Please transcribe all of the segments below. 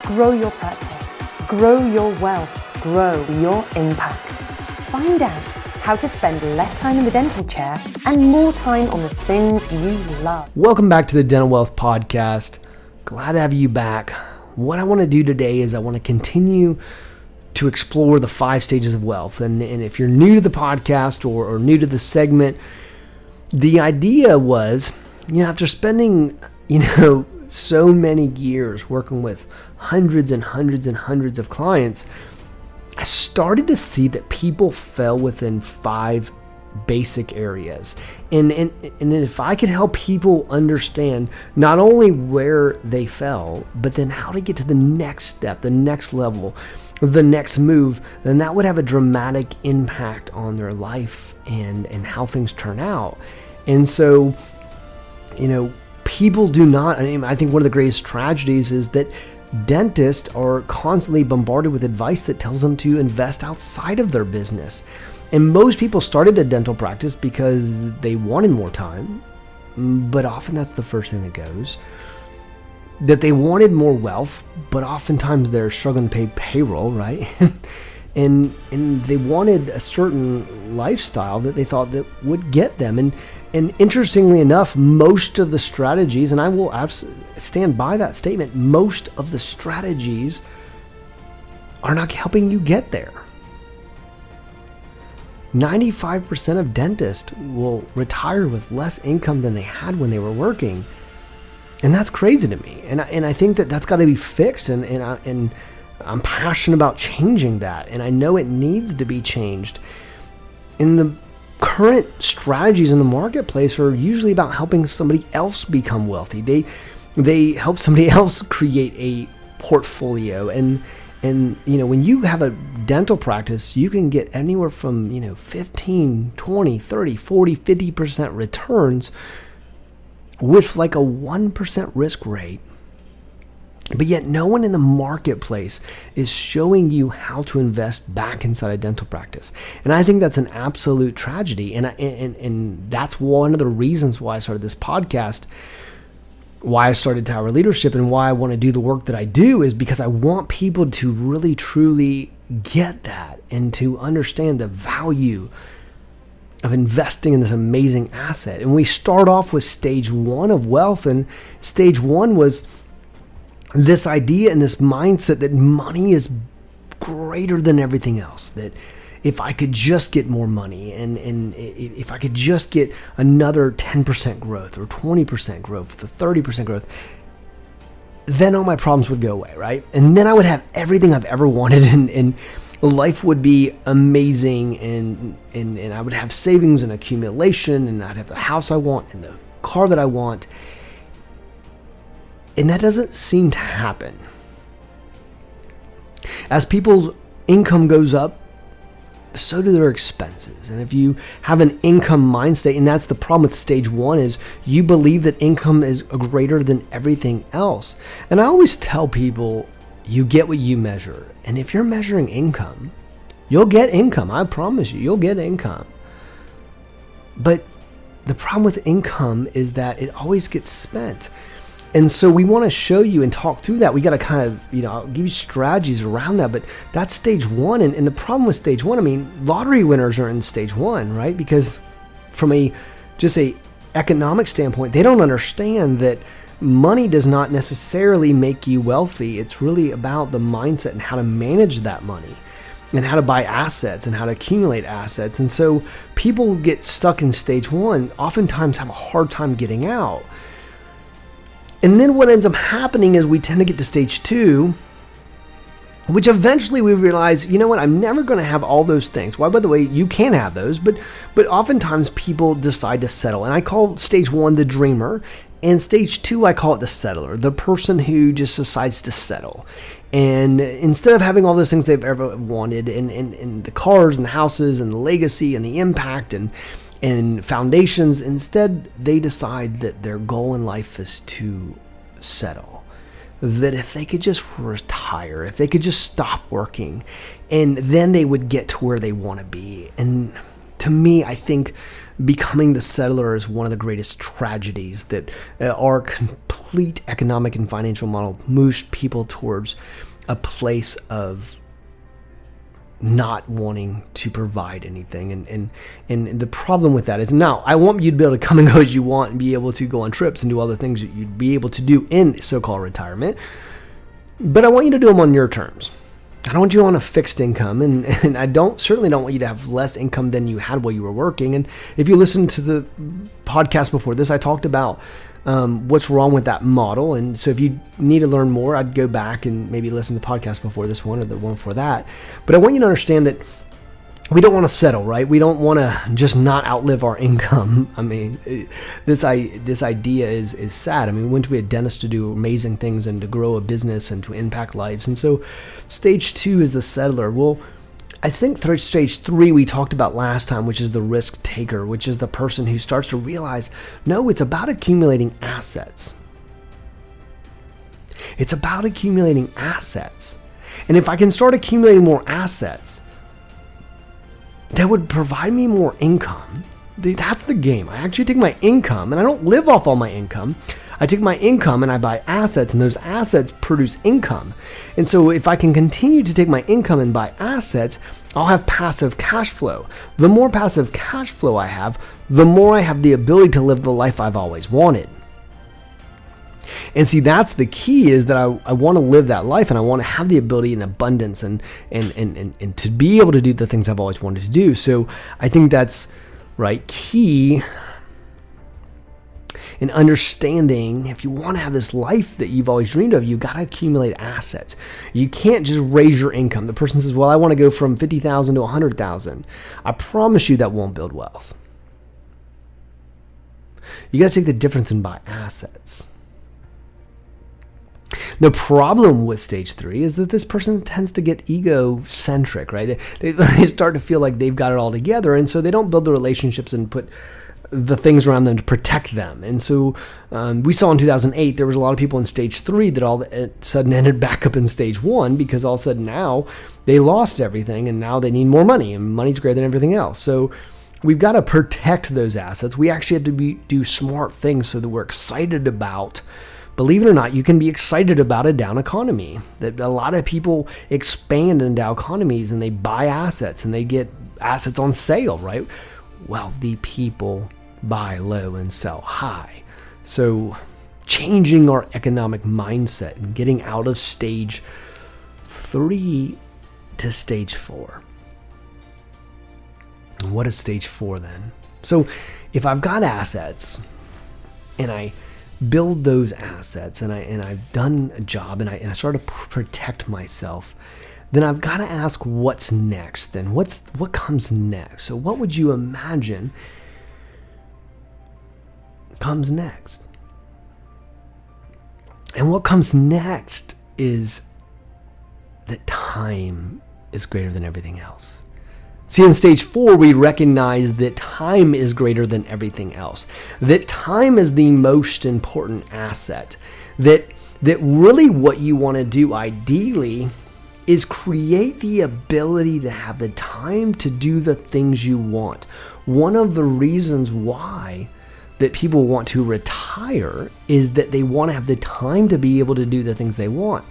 Grow your practice, grow your wealth, grow your impact. Find out how to spend less time in the dental chair and more time on the things you love. Welcome back to the Dental Wealth Podcast. Glad to have you back. What I want to do today is I want to continue to explore the 5 stages of wealth. And if you're new to the podcast or new to the segment, the idea was, after spending, so many years working with hundreds and hundreds and hundreds of clients, I started to see that people fell within 5 basic areas. And if I could help people understand not only where they fell, but then how to get to the next step, the next level, the next move, then that would have a dramatic impact on their life and how things turn out. And so, people do not, I think one of the greatest tragedies is that dentists are constantly bombarded with advice that tells them to invest outside of their business. And most people started a dental practice because they wanted more time, but often that's the first thing that goes. That they wanted more wealth, but oftentimes they're struggling to pay payroll, right? and they wanted a certain lifestyle that they thought that would get them. And interestingly enough, most of the strategies, and I will stand by that statement, most of the strategies are not helping you get there. 95% of dentists will retire with less income than they had when they were working. And that's crazy to me. And I think that that's got to be fixed. And I'm passionate about changing that. And I know it needs to be changed. In the current strategies in the marketplace are usually about helping somebody else become wealthy. They help somebody else create a portfolio. And when you have a dental practice, you can get anywhere from 15, 20, 30, 40, 50% returns with like a 1% risk rate. But yet no one in the marketplace is showing you how to invest back inside a dental practice. And I think that's an absolute tragedy. And that's one of the reasons why I started this podcast, why I started Tower Leadership, and why I want to do the work that I do, is because I want people to really, truly get that and to understand the value of investing in this amazing asset. And we start off with stage 1 of wealth. And stage 1 was this idea and this mindset that money is greater than everything else. That if I could just get more money and if I could just get another 10% growth or 20% growth or 30% growth, then all my problems would go away, right? And then I would have everything I've ever wanted and life would be amazing and I would have savings and accumulation and I'd have the house I want and the car that I want. And that doesn't seem to happen. As people's income goes up, so do their expenses. And if you have an income mind state, and that's the problem with stage 1, is you believe that income is greater than everything else. And I always tell people, you get what you measure. And if you're measuring income, you'll get income. I promise you, you'll get income. But the problem with income is that it always gets spent. And so we want to show you and talk through that. We got to kind of, I'll give you strategies around that, but that's stage 1. And the problem with stage 1, lottery winners are in stage 1, right? Because from a economic standpoint, they don't understand that money does not necessarily make you wealthy. It's really about the mindset and how to manage that money and how to buy assets and how to accumulate assets. And so people get stuck in stage 1, oftentimes have a hard time getting out. And then what ends up happening is we tend to get to stage 2, which eventually we realize, I'm never going to have all those things. Well, by the way, you can have those, but oftentimes people decide to settle. And I call stage 1 the dreamer, and stage 2, I call it the settler, the person who just decides to settle. And instead of having all those things they've ever wanted, and the cars and the houses and the legacy and the impact and foundations, instead they decide that their goal in life is to settle. That if they could just retire, if they could just stop working, and then they would get to where they want to be. And to me, I think becoming the settler is one of the greatest tragedies that our complete economic and financial model moves people towards a place of not wanting to provide anything. And the problem with that is, now I want you to be able to come and go as you want and be able to go on trips and do all the things that you'd be able to do in so-called retirement, but I want you to do them on your terms. I don't want you on a fixed income, and I certainly don't want you to have less income than you had while you were working. And if you listen to the podcast before this, I talked about what's wrong with that model. And so if you need to learn more, I'd go back and maybe listen to the podcast before this one or the one before that. But I want you to understand that we don't want to settle, right? We don't want to just not outlive our income. I mean, this idea is sad. I mean, we went to be a dentist to do amazing things and to grow a business and to impact lives. And so stage 2 is the settler. Well, I think stage 3 we talked about last time, which is the risk taker, which is the person who starts to realize, no, it's about accumulating assets. It's about accumulating assets. And if I can start accumulating more assets, that would provide me more income. That's the game. I actually take my income, and I don't live off all my income. I take my income and I buy assets, and those assets produce income. And so if I can continue to take my income and buy assets, I'll have passive cash flow. The more passive cash flow I have, the more I have the ability to live the life I've always wanted. And see, that's the key, is that I want to live that life, and I want to have the ability and abundance and to be able to do the things I've always wanted to do. So I think that's key in understanding, if you want to have this life that you've always dreamed of, you got to accumulate assets. You can't just raise your income. The person says, well, I want to go from 50,000 to 100,000. I promise you that won't build wealth. You got to take the difference and buy assets. The problem with stage 3 is that this person tends to get egocentric, right? They start to feel like they've got it all together, and so they don't build the relationships and put the things around them to protect them. And so we saw in 2008, there was a lot of people in stage 3 that all of a sudden ended back up in stage 1, because all of a sudden now they lost everything, and now they need more money, and money's greater than everything else. So we've got to protect those assets. We actually have to do smart things so that we're excited about. Believe it or not, you can be excited about a down economy. That a lot of people expand in down economies and they buy assets and they get assets on sale, right? Wealthy people buy low and sell high. So changing our economic mindset and getting out of stage 3 to stage 4. And what is stage 4 then? So if I've got assets and I build those assets and I've done a job and I start to protect myself, then I've got to ask what's next. Then what comes next? So what would you imagine comes next? And what comes next is that time is greater than everything else. See, in stage 4, we recognize that time is greater than everything else. That time is the most important asset. That really what you want to do ideally is create the ability to have the time to do the things you want. One of the reasons why that people want to retire is that they want to have the time to be able to do the things they want.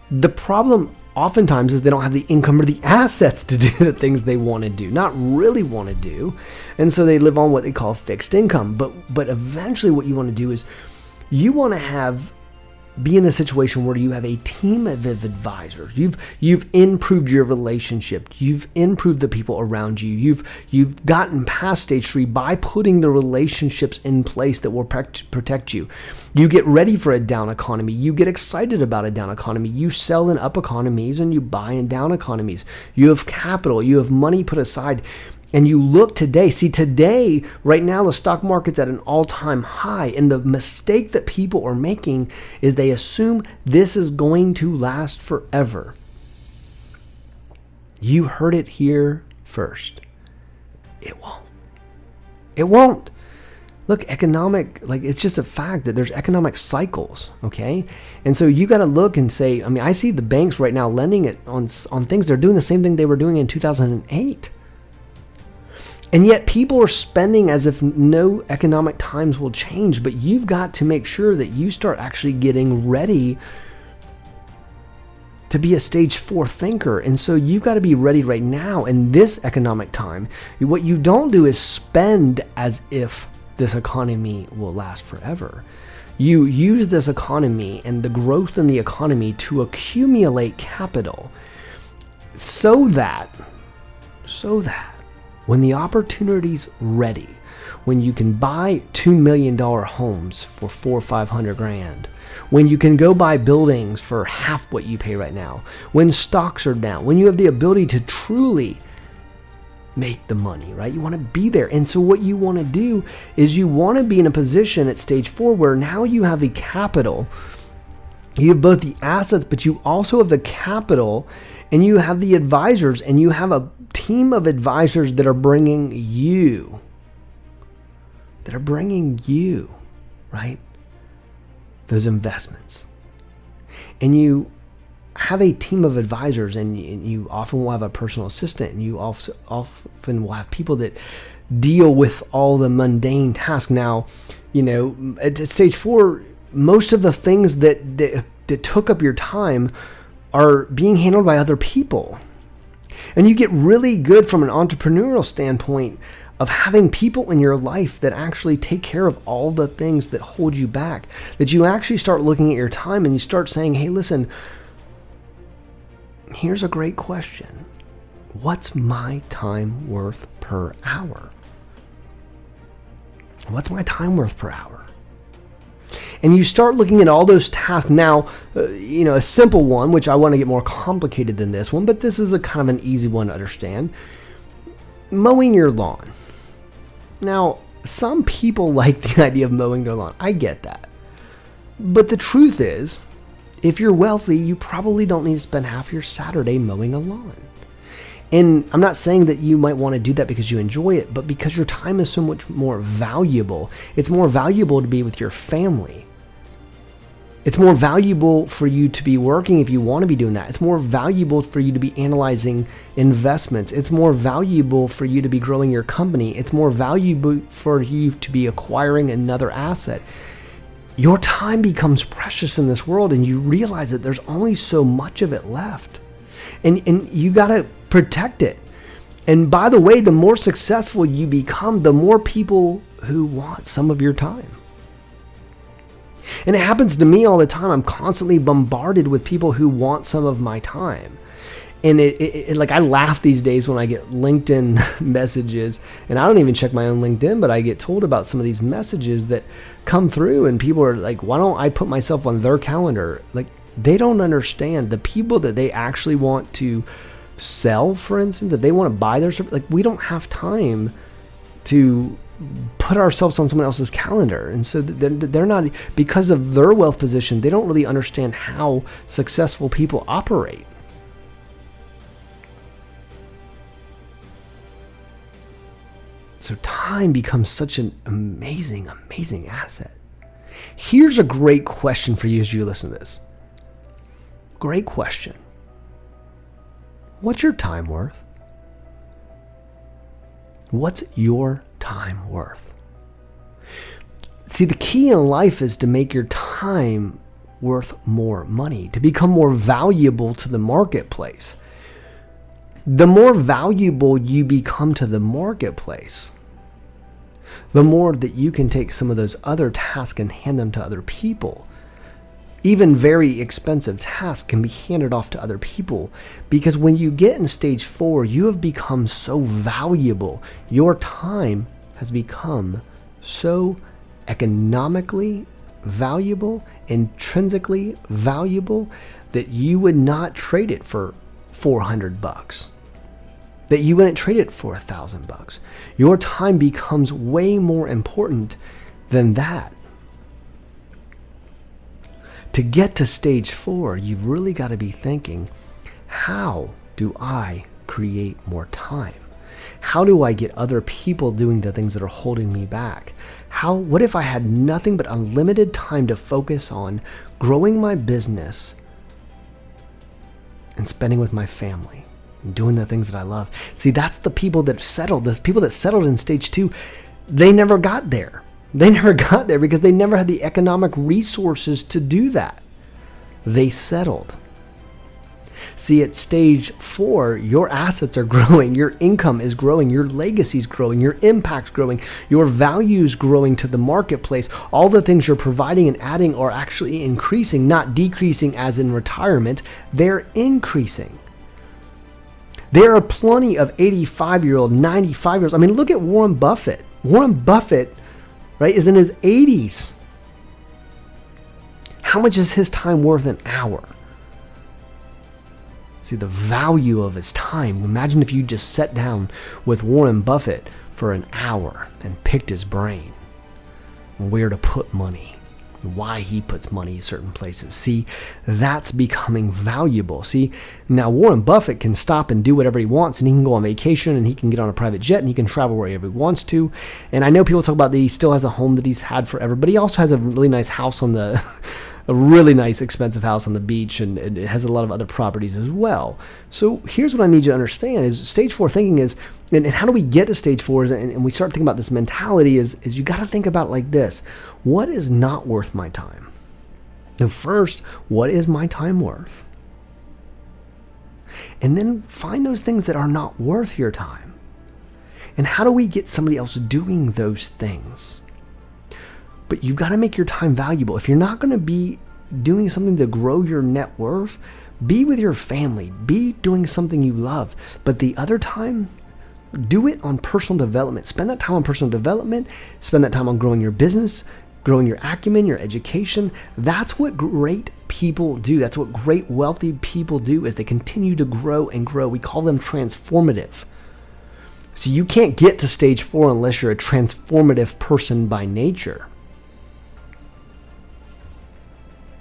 The problem oftentimes is they don't have the income or the assets to do the things they want to do, not really want to do. And so they live on what they call fixed income. But eventually what you want to do is you want to be in a situation where you have a team of advisors. You've improved your relationship. You've improved the people around you. You've gotten past stage 3 by putting the relationships in place that will protect you. You get ready for a down economy. You get excited about a down economy. You sell in up economies and you buy in down economies. You have capital. You have money put aside. And you look today, right now, the stock market's at an all-time high. And the mistake that people are making is they assume this is going to last forever. You heard it here first. It won't. It won't. Look, it's just a fact that there's economic cycles, okay? And so you got to look and say, I see the banks right now lending it on things. They're doing the same thing they were doing in 2008. And yet people are spending as if no economic times will change, but you've got to make sure that you start actually getting ready to be a stage 4 thinker. And so you've got to be ready right now in this economic time. What you don't do is spend as if this economy will last forever. You use this economy and the growth in the economy to accumulate capital so that when the opportunity's ready, when you can buy $2 million homes for $400,000 or $500,000, when you can go buy buildings for half what you pay right now, when stocks are down, when you have the ability to truly make the money, right? You want to be there. And so what you want to do is you want to be in a position at stage 4 where now you have the capital, you have both the assets, but you also have the capital, and you have the advisors, and you have a team of advisors that are bringing you, right? Those investments. And you have a team of advisors, and you often will have a personal assistant, and you also often will have people that deal with all the mundane tasks. Now, at stage 4, most of the things that took up your time are being handled by other people. And you get really good from an entrepreneurial standpoint of having people in your life that actually take care of all the things that hold you back, that you actually start looking at your time and you start saying, hey, listen, here's a great question. What's my time worth per hour? What's my time worth per hour? And you start looking at all those tasks. Now, a simple one, which I want to get more complicated than this one, but this is a kind of an easy one to understand. Mowing your lawn. Now, some people like the idea of mowing their lawn. I get that. But the truth is, if you're wealthy, you probably don't need to spend half your Saturday mowing a lawn. And I'm not saying that you might want to do that because you enjoy it, but because your time is so much more valuable. It's more valuable to be with your family. It's more valuable for you to be working if you want to be doing that. It's more valuable for you to be analyzing investments. It's more valuable for you to be growing your company. It's more valuable for you to be acquiring another asset. Your time becomes precious in this world, and you realize that there's only so much of it left. And you got to protect it. And by the way, the more successful you become, the more people who want some of your time. And it happens to me all the time. I'm constantly bombarded with people who want some of my time. And like I laugh these days when I get LinkedIn messages, and I don't even check my own LinkedIn, but I get told about some of these messages that come through, and people are like, why don't I put myself on their calendar? Like, they don't understand the people that they actually want to sell, for instance, that they want to buy their service. Like, we don't have time to put ourselves on someone else's calendar. And so they're not, because of their wealth position, they don't really understand how successful people operate. So time becomes such an amazing, amazing asset. Here's a great question for you as you listen to this. Great question. What's your time worth? What's your time worth? See, the key in life is to make your time worth more money, to become more valuable to the marketplace. The more valuable you become to the marketplace, the more that you can take some of those other tasks and hand them to other people. Even very expensive tasks can be handed off to other people, because when you get in stage 4, you have become so valuable. Your time has become so economically valuable, intrinsically valuable, that you would not trade it for $400, that you wouldn't trade it for $1,000. Your time becomes way more important than that. To get to stage 4, you've really got to be thinking, how do I create more time? How do I get other people doing the things that are holding me back? What if I had nothing but unlimited time to focus on growing my business and spending with my family? doing the things that I love. See, that's the people that settled. The people that settled in stage 2, they never got there. They never got there because they never had the economic resources to do that. They settled. See, at stage 4, your assets are growing, your income is growing, your legacy is growing, your impact's growing, your value's growing to the marketplace. All the things you're providing and adding are actually increasing, not decreasing as in retirement. They're increasing. There are plenty of 85-year-old, 95-year-olds. I mean, look at Warren Buffett. Warren Buffett, right, is in his 80s. How much is his time worth an hour? See, the value of his time. Imagine if you just sat down with Warren Buffett for an hour and picked his brain on where to put money, why he puts money in certain places. See, that's becoming valuable. See, now Warren Buffett can stop and do whatever he wants, and he can go on vacation, and he can get on a private jet, and he can travel wherever he wants to. And I know people talk about that he still has a home that he's had forever, but he also has a really nice house on the a really nice, expensive house on the beach, and it has a lot of other properties as well. So here's what I need you to understand is stage 4 thinking is, and how do we get to stage 4 is, and we start thinking about this mentality is you got to think about it like this. What is not worth my time? Now first, what is my time worth? And then find those things that are not worth your time. And how do we get somebody else doing those things? But you've got to make your time valuable. If you're not going to be doing something to grow your net worth, be with your family, be doing something you love. But the other time, do it on personal development. Spend that time on personal development. Spend that time on growing your business, growing your acumen, your education. That's what great people do. That's what great wealthy people do is they continue to grow and grow. We call them transformative. So you can't get to stage 4 unless you're a transformative person by nature.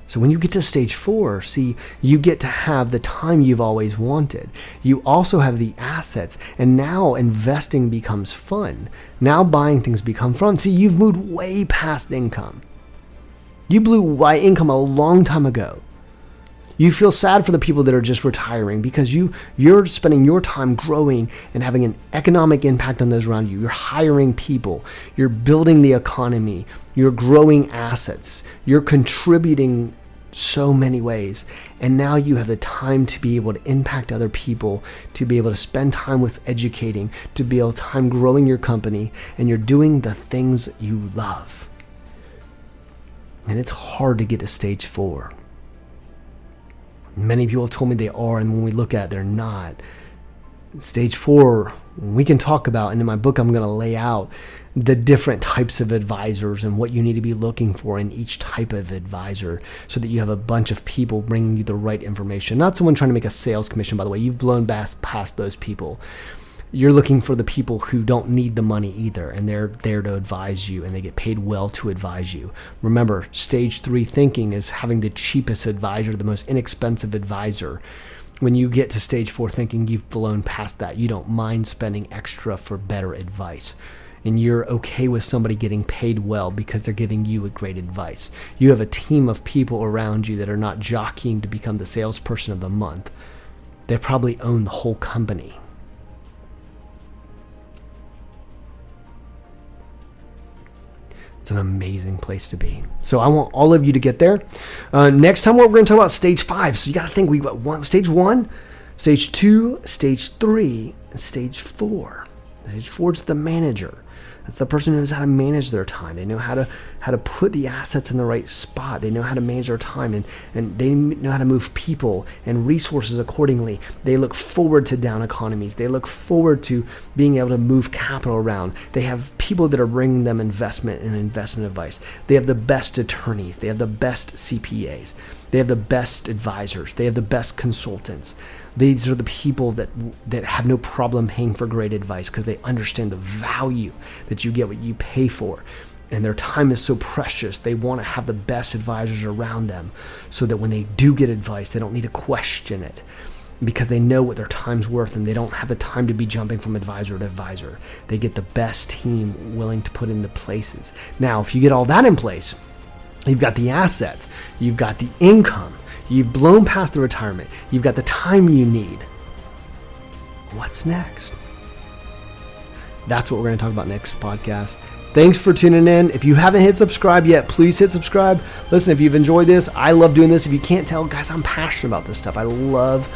So when you get to stage 4, see, you get to have the time you've always wanted. You also have the assets, and now investing becomes fun. Now buying things become fun. See, you've moved way past income. You blew by income a long time ago. You feel sad for the people that are just retiring because you're spending your time growing and having an economic impact on those around you. You're hiring people. You're building the economy. You're growing assets. You're contributing so many ways. And now you have the time to be able to impact other people, to be able to spend time with educating, to be able to time growing your company, and you're doing the things you love. And it's hard to get to stage 4. Many people have told me they are, and when we look at it, they're not. Stage 4, we can talk about, and in my book, I'm going to lay out the different types of advisors and what you need to be looking for in each type of advisor so that you have a bunch of people bringing you the right information. Not someone trying to make a sales commission, by the way. You've blown past those people. You're looking for the people who don't need the money either, and they're there to advise you, and they get paid well to advise you. Remember, stage 3 thinking is having the cheapest advisor, the most inexpensive advisor. When you get to stage 4 thinking, you've blown past that. You don't mind spending extra for better advice. And you're okay with somebody getting paid well because they're giving you a great advice. You have a team of people around you that are not jockeying to become the salesperson of the month. They probably own the whole company. It's an amazing place to be. So I want all of you to get there. Next time we're going to talk about stage 5. So you got to think we've got stage 1, stage 2, stage 3, and stage 4. Stage 4 is the manager. That's the person who knows how to manage their time. They know how to put the assets in the right spot. They know how to manage their time, and they know how to move people and resources accordingly. They look forward to down economies. They look forward to being able to move capital around. They have people that are bringing them investment and investment advice. They have the best attorneys. They have the best CPAs. They have the best advisors. They have the best consultants. These are the people that have no problem paying for great advice because they understand the value that you get what you pay for. And their time is so precious. They want to have the best advisors around them so that when they do get advice, they don't need to question it because they know what their time's worth and they don't have the time to be jumping from advisor to advisor. They get the best team willing to put in the places. Now, if you get all that in place, you've got the assets, you've got the income, you've blown past the retirement, you've got the time you need. what's next? That's what we're going to talk about next podcast. Thanks for tuning in. If you haven't hit subscribe yet, please hit subscribe. Listen, if you've enjoyed this, I love doing this. If you can't tell, guys, I'm passionate about this stuff. I love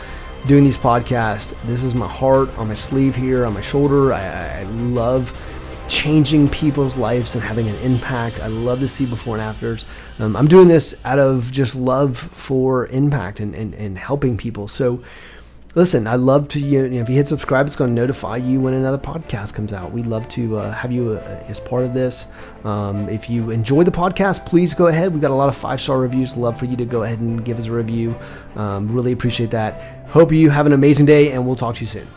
doing these podcasts. This is my heart on my sleeve here, on my shoulder. I love changing people's lives and having an impact. I love to see before and afters. I'm doing this out of just love for impact and helping people. So listen, I'd love to, if you hit subscribe, it's going to notify you when another podcast comes out. We'd love to have you as part of this. If you enjoy the podcast, please go ahead. We've got a lot of 5-star reviews. Love for you to go ahead and give us a review. Really appreciate that. Hope you have an amazing day, and we'll talk to you soon.